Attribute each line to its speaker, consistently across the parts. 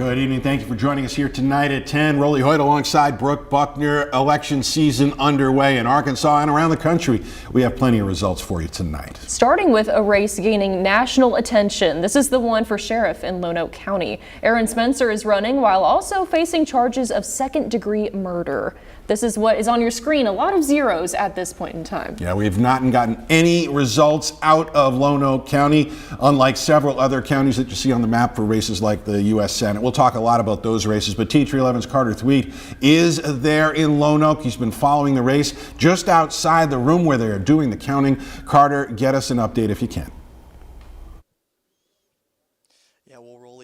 Speaker 1: Good evening. Thank you for joining us here tonight at 10. Rolly Hoyt alongside Brooke Buckner. Election season underway in Arkansas and around the country. We have plenty of results for you tonight.
Speaker 2: Starting with a race gaining national attention. This is the one for sheriff in Lonoke County. Aaron Spencer is running while also facing charges of second-degree murder. This is what is on your screen. A lot of zeros at this point in time.
Speaker 1: Yeah, we've not gotten any results out of Lonoke County, unlike several other counties that you see on the map for races like the U.S. Senate. We'll talk a lot about those races, but T311's Carter Thweet is there in Lonoke. He's been following the race just outside the room where they are doing the counting. Carter, get us an update if you can.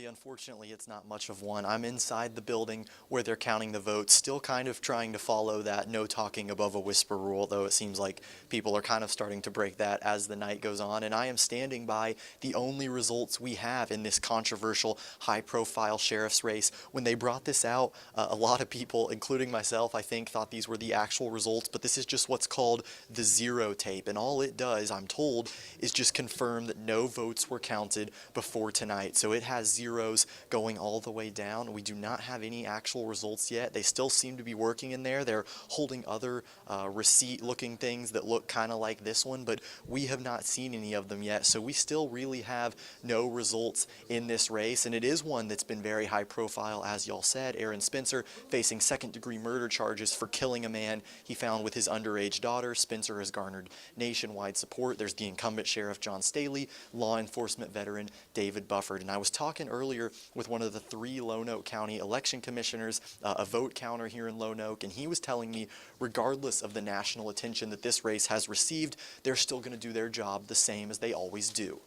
Speaker 3: Unfortunately, it's not much of one. I'm inside the building where they're counting the votes, still kind of trying to follow that no talking above a whisper rule, though it seems like people are kind of starting to break that as the night goes on. And I am standing by the only results we have in this controversial, high-profile sheriff's race. When they brought this out, a lot of people, including myself, I think, thought these were the actual results, but this is just what's called the zero tape. And all it does, I'm told, is just confirm that no votes were counted before tonight. So it has zeros going all the way down. We do not have any actual results yet. They still seem to be working in there. They're holding other receipt-looking things that look kind of like this one, but we have not seen any of them yet. So we still really have no results in this race, and it is one that's been very high profile, as y'all said. Aaron Spencer facing second-degree murder charges for killing a man he found with his underage daughter. Spencer has garnered nationwide support. There's the incumbent sheriff, John Staley, law enforcement veteran, David Bufford. And I was talking earlier with one of the 3 Lonoke County election commissioners, a vote counter here in Lonoke, and he was telling me, regardless of the national attention that this race has received, they're still going to do their job the same as they always do.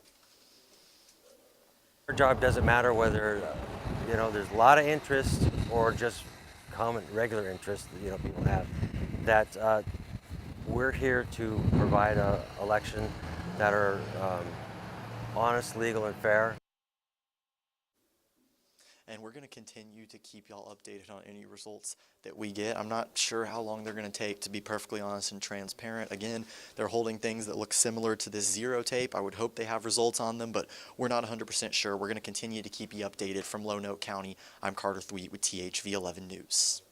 Speaker 4: Our job doesn't matter whether, there's a lot of interest or just common, regular interest that, people have. That we're here to provide an election that are honest, legal, and fair.
Speaker 3: And we're going to continue to keep y'all updated on any results that we get. I'm not sure how long they're going to take, to be perfectly honest and transparent. Again, they're holding things that look similar to this zero tape. I would hope they have results on them, but we're not 100% sure. We're going to continue to keep you updated from Lonoke County. I'm Carter Thweet with THV 11 News.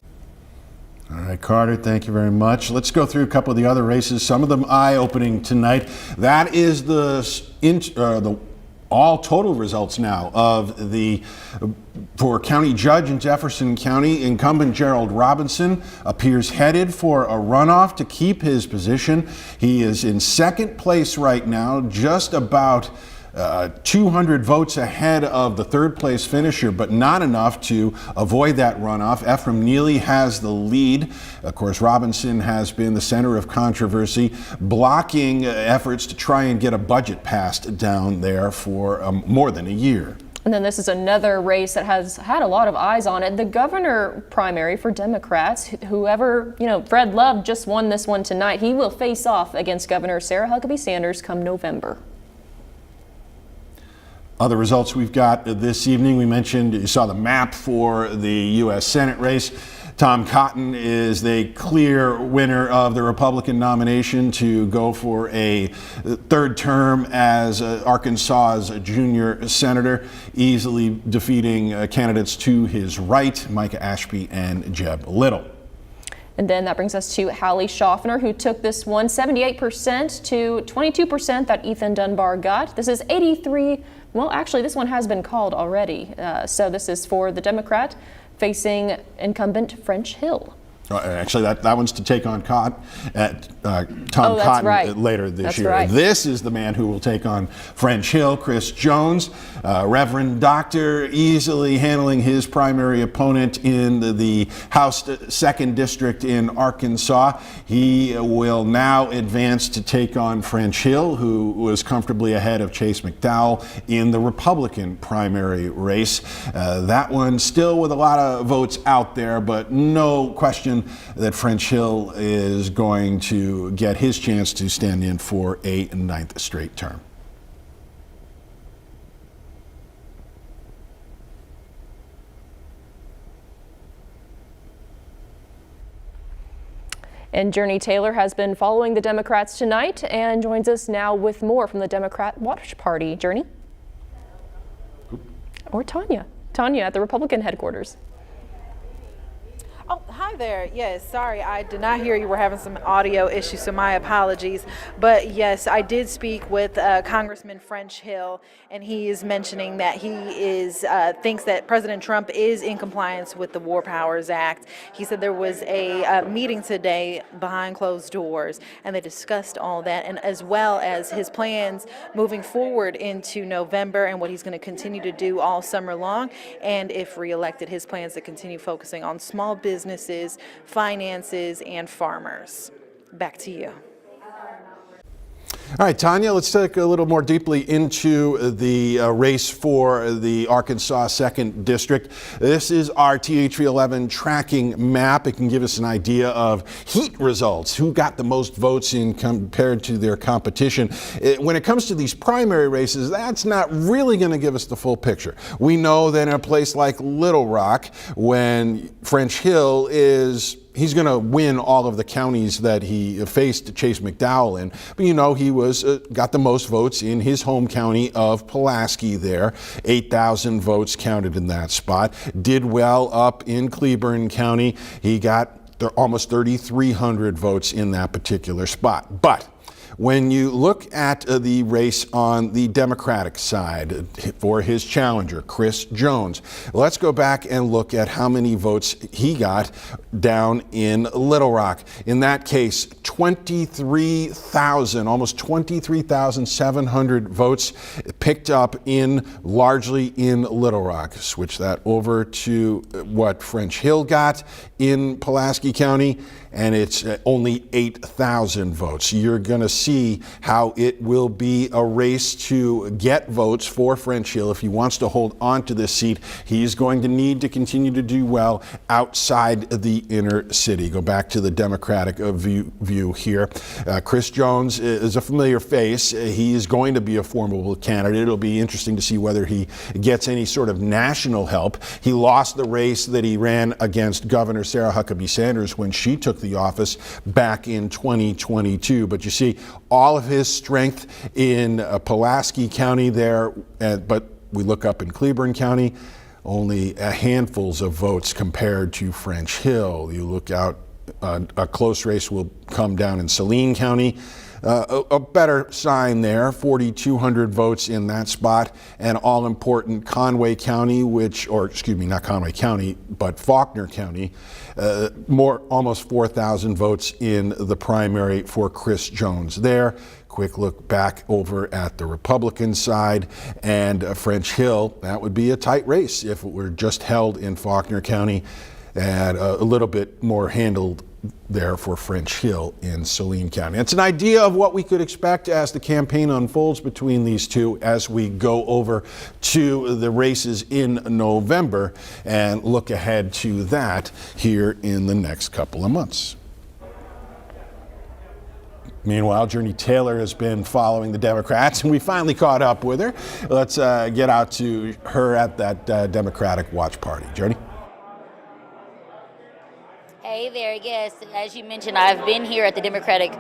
Speaker 1: All right, Carter, thank you very much. Let's go through a couple of the other races, some of them eye-opening tonight. That is the all total results now of for county judge in Jefferson County. Incumbent Gerald Robinson appears headed for a runoff to keep his position. He is in second place right now, just about 200 votes ahead of the third place finisher, but not enough to avoid that runoff. Ephraim Neely has the lead. Of course, Robinson has been the center of controversy, blocking efforts to try and get a budget passed down there for more than a year.
Speaker 2: And then this is another race that has had a lot of eyes on it. The governor primary for Democrats. Whoever, Fred Love just won this one tonight. He will face off against Governor Sarah Huckabee Sanders come November.
Speaker 1: Other results we've got this evening, we mentioned, you saw the map for the U.S. Senate race. Tom Cotton is the clear winner of the Republican nomination to go for a third term as Arkansas's junior senator, easily defeating candidates to his right, Micah Ashby and Jeb Little.
Speaker 2: And then that brings us to Hallie Schaffner, who took this one 78% to 22% that Ethan Dunbar got. This is 83. Well, actually, this one has been called already. So this is for the Democrat facing incumbent French Hill.
Speaker 1: Actually, that one's to take on Tom Cotton later this year.
Speaker 2: Right.
Speaker 1: This is the man who will take on French Hill, Chris Jones, Reverend Doctor, easily handling his primary opponent in the House 2nd District in Arkansas. He will now advance to take on French Hill, who was comfortably ahead of Chase McDowell in the Republican primary race. That one still with a lot of votes out there, but no question that French Hill is going to get his chance to stand in for a 9th straight term.
Speaker 2: And Journey Taylor has been following the Democrats tonight and joins us now with more from the Democrat Watch Party. Journey? Or Tanya? Tanya at the Republican headquarters.
Speaker 5: Oh, hi there. Yes, sorry, I did not hear you. We're having some audio issues, so my apologies. But yes, I did speak with Congressman French Hill, and he is mentioning that he is thinks that President Trump is in compliance with the War Powers Act. He said there was a meeting today behind closed doors, and they discussed all that, and as well as his plans moving forward into November and what he's going to continue to do all summer long, and if reelected, his plans to continue focusing on small businesses, finances, and farmers. Back to you.
Speaker 1: All right, Tanya, let's take a little more deeply into the race for the Arkansas 2nd District. This is our TH11 tracking map. It can give us an idea of heat results, who got the most votes in compared to their competition. When it comes to these primary races, that's not really going to give us the full picture. We know that in a place like Little Rock, when French Hill he's going to win all of the counties that he faced Chase McDowell in. But you know, he got the most votes in his home county of Pulaski there. 8,000 votes counted in that spot. Did well up in Cleburne County. He got almost 3,300 votes in that particular spot. But when you look at the race on the Democratic side for his challenger, Chris Jones, let's go back and look at how many votes he got down in Little Rock. In that case, 23,000, almost 23,700 votes picked up largely in Little Rock. Switch that over to what French Hill got in Pulaski County, and it's only 8,000 votes. You're going to see how it will be a race to get votes for French Hill. If he wants to hold on to this seat, he's going to need to continue to do well outside the inner city. Go back to the Democratic view here. Chris Jones is a familiar face. He is going to be a formidable candidate. It'll be interesting to see whether he gets any sort of national help. He lost the race that he ran against Governor Sarah Huckabee Sanders when she took the office back in 2022. But you see all of his strength in Pulaski County there, but we look up in Cleburne County, only handfuls of votes compared to French Hill. You look out, a close race will come down in Saline County. A better sign there, 4,200 votes in that spot, and all-important Conway County, not Conway County, but Faulkner County, almost 4,000 votes in the primary for Chris Jones there. Quick look back over at the Republican side, and French Hill, that would be a tight race if it were just held in Faulkner County, and a little bit more handled there for French Hill in Saline County. It's an idea of what we could expect as the campaign unfolds between these two as we go over to the races in November and look ahead to that here in the next couple of months. Meanwhile, Journey Taylor has been following the Democrats, and we finally caught up with her. Let's get out to her at that Democratic watch party. Journey?
Speaker 6: Hey there, yes, as you mentioned, I've been here at the Democratic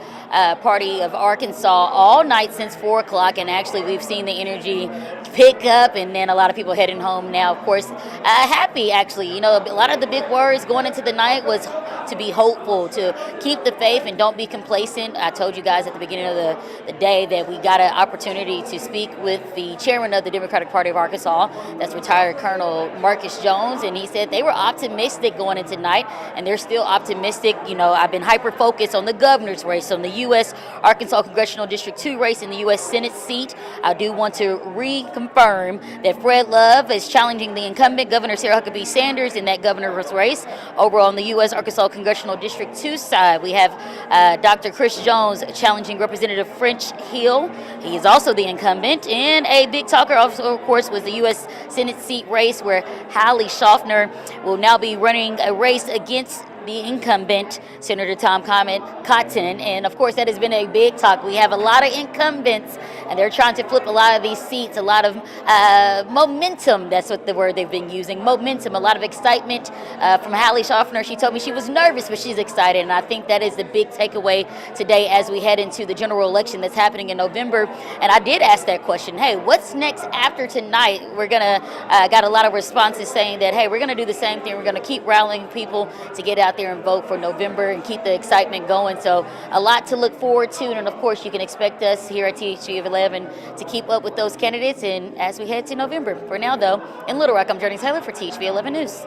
Speaker 6: Party of Arkansas all night since 4 o'clock, and actually we've seen the energy pick up, and then a lot of people heading home now, of course, happy actually. You know, a lot of the big words going into the night was to be hopeful, to keep the faith and don't be complacent. I told you guys at the beginning of the day that we got an opportunity to speak with the chairman of the Democratic Party of Arkansas, that's retired Colonel Marcus Jones, and he said they were optimistic going into tonight, and they're still optimistic. You know, I've been hyper-focused on the governor's race, on the U.S. Arkansas Congressional District 2 race in the U.S. Senate seat. I do want to reconfirm that Fred Love is challenging the incumbent Governor Sarah Huckabee Sanders in that governor's race. Over on the U.S. Arkansas Congressional District 2 side, we have Dr. Chris Jones challenging Representative French Hill. He is also the incumbent. And a big talker also, of course, was the U.S. Senate seat race where Hallie Schaffner will now be running a race against the incumbent, Senator Tom Cotton. And of course, that has been a big talk. We have a lot of incumbents, and they're trying to flip a lot of these seats, a lot of momentum. That's what the word they've been using, momentum, a lot of excitement from Hallie Schaffner. She told me she was nervous, but she's excited. And I think that is the big takeaway today as we head into the general election that's happening in November. And I did ask that question, hey, what's next after tonight? We're gonna got a lot of responses saying that, hey, we're gonna do the same thing. We're gonna keep rallying people to get out there and vote for November and keep the excitement going. So a lot to look forward to. And of course, you can expect us here at THG of 11 to keep up with those candidates and as we head to November. For now, though, in Little Rock, I'm Journey Taylor for THV 11 News.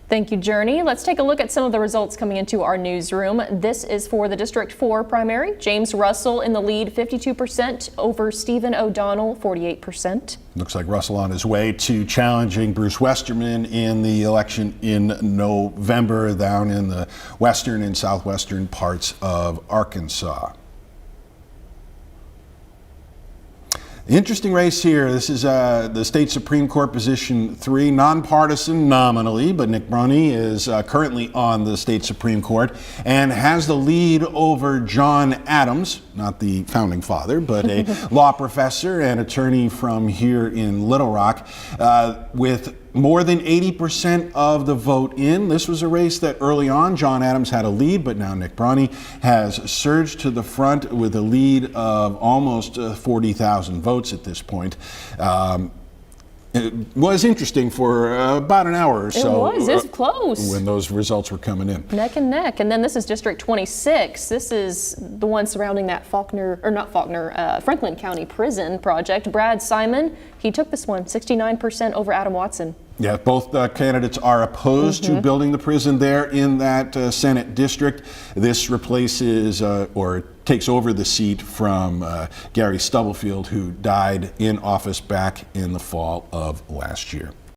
Speaker 2: Thank you, Journey. Let's take a look at some of the results coming into our newsroom. This is for the District 4 primary. James Russell in the lead, 52% over Stephen O'Donnell, 48%.
Speaker 1: Looks like Russell on his way to challenging Bruce Westerman in the election in November down in the western and southwestern parts of Arkansas. Interesting race here. This is the state Supreme Court position 3, nonpartisan nominally, but Nick Brony is currently on the state Supreme Court and has the lead over John Adams, not the founding father, but a law professor and attorney from here in Little Rock, with more than 80% of the vote in. This was a race that early on John Adams had a lead, but now Nick Brony has surged to the front with a lead of almost 40,000 votes at this point. It was interesting for about an hour or so.
Speaker 2: It was close.
Speaker 1: When those results were coming in.
Speaker 2: Neck and neck. And then this is District 26. This is the one surrounding that Franklin County Prison project. Brad Simon, he took this one, 69% over Adam Watson.
Speaker 1: Yeah, both candidates are opposed to building the prison there in that Senate district. This replaces or takes over the seat from Gary Stubblefield, who died in office back in the fall of last year.